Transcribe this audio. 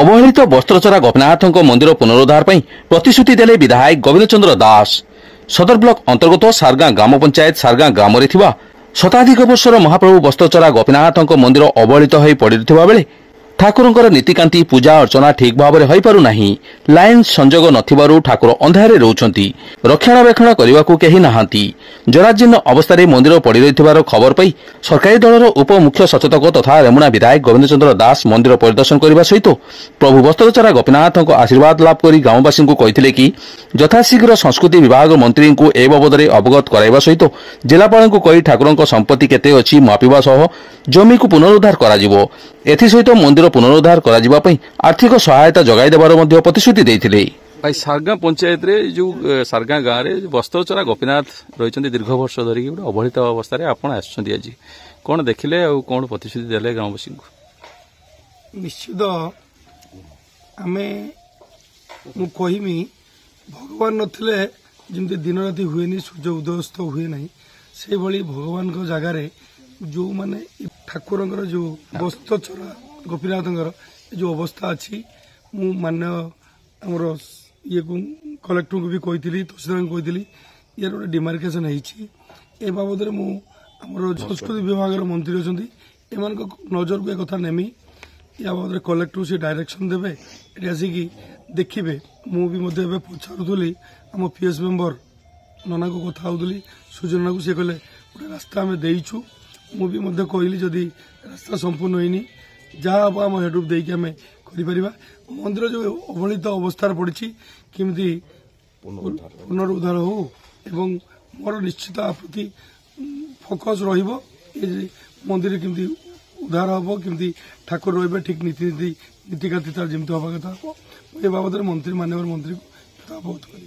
अवहेलित वस्त्रचरा गोपीनाथ मंदिर पुनरुद्धार पर प्रतिश्रुति देले विधायक गोविंद चंद्र दास। सदर ब्लॉक अंतर्गत सारगां ग्राम पंचायत सारगां ग्राम में शताधिक वर्षर महाप्रभु वस्त्रचरा गोपीनाथ मंदिर अवहेलित हो पड़ा बेले ठाकुर नीतिकांति पूजा अर्चना ठीक भाव में हो पारना। लाइन संजोग नथिबारु ठाकुर अंधारे रोचंती, रक्षणाबेक्षण करने को केही नाहांती। जराजीर्ण अवस्था मंदिर पड़ी रही खबर पाई सरकारी दलर उप मुख्य सचेतक तथा रेमुणा विधायक गोविंद चंद्र दास मंदिर परिदर्शन करने सहित प्रभु वस्त्रचरा गोपीनाथ आशीर्वाद लाभ कर ग्रामवासी को कहते कि यथाशीघ्र संस्कृति विभाग मंत्री को ए बाबद अवगत कराइबा सहित जिलापाल को कही ठाकुर संपत्ति केते अछि मापिबा सह जमी को पुनरुद्धार करा एथिसहित मंदिर पुनरुद्धार करा आर्थिक सहायता जगाई देवार प्रतिश्रुति देइथिले। भाई सारगां पंचायत रे जो सारगां गाँव रे वस्त्रचरा गोपीनाथ रही दीर्घ वर्ष धरिकी अवहेलित अवस्था आपण आसुछंती आज कौन देखिले और कौन प्रतिश्रुति देले ग्रामवासी को? निश्चित आमे मु कहिमी भगवान नथिले जिमती दिन राति हुएनी सूर्य उदयस्त हुए नहीं से भली भगवान को जगार जो माने ठाकुर जो वस्त्रचरा गोपीनाथ जो अवस्था अच्छी मु मान्य आमर ये कलेक्टर को भी कही तहसीलदार को कही यार गोटे डिमार्केसन ए बाबद आमर संस्कृति विभाग मंत्री अच्छा एम नजर को एक नेमी या बाबद कलेक्टर से डायरेक्शन देवे ये आसिकी देखिए मुझे पचारूली आम पीएस मेम्बर नना को कथा होली सुजना को सी कहले गोटे रास्ता आम देचु मुझे कहली जदि रास्ता संपूर्ण होनी जहाँ हम आम हेड देकी आम कर मंदिर जो अवहेलित अवस्था पड़ी किमती पुनरुद्धार हो एवं मोर निश्चित प्रति फोकस मंदिर किमती उद्धार हम किमती ठाकुर रे ठीक नीतिकांति तार जमी हवा कथा ये बाबद मंत्री माननीय मंत्री को अवगत कर।